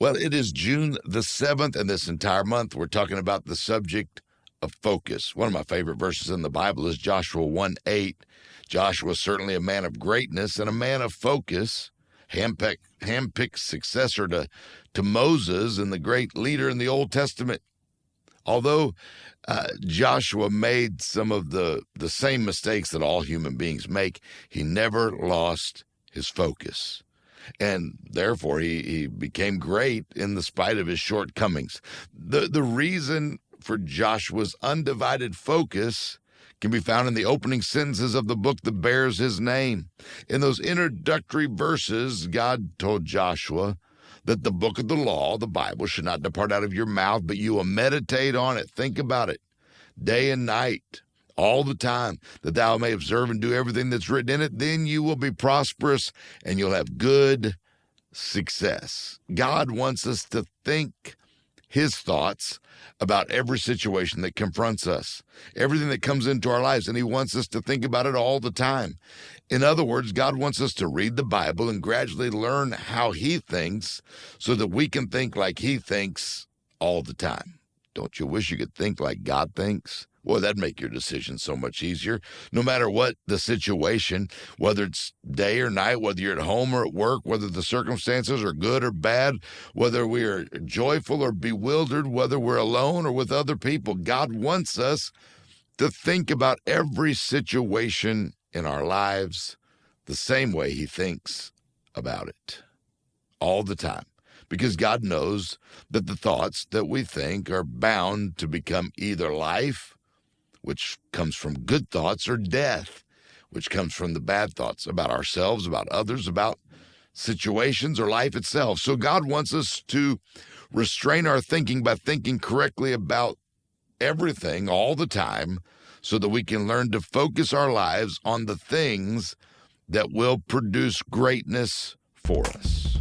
Well, it is June the 7th, and this entire month we're talking about the subject of focus. One of my favorite verses in the Bible is Joshua 1:8. Joshua was certainly a man of greatness and a man of focus, handpicked successor to Moses and the great leader in the Old Testament. Although Joshua made some of the same mistakes that all human beings make, he never lost his focus. And therefore, he became great in the spite of his shortcomings. The reason for Joshua's undivided focus can be found in the opening sentences of the book that bears his name. In those introductory verses, God told Joshua that the book of the law, the Bible, should not depart out of your mouth, but you will meditate on it, think about it, day and night, all the time, that thou may observe and do everything that's written in it. Then you will be prosperous and you'll have good success. God wants us to think his thoughts about every situation that confronts us, everything that comes into our lives, and he wants us to think about it all the time. In other words, God wants us to read the Bible and gradually learn how he thinks so that we can think like he thinks all the time. Don't you wish you could think like God thinks? Well, that'd make your decision so much easier. No matter what the situation, whether it's day or night, whether you're at home or at work, whether the circumstances are good or bad, whether we are joyful or bewildered, whether we're alone or with other people, God wants us to think about every situation in our lives the same way he thinks about it all the time. Because God knows that the thoughts that we think are bound to become either life, which comes from good thoughts, or death, which comes from the bad thoughts about ourselves, about others, about situations, or life itself. So God wants us to restrain our thinking by thinking correctly about everything all the time so that we can learn to focus our lives on the things that will produce greatness for us.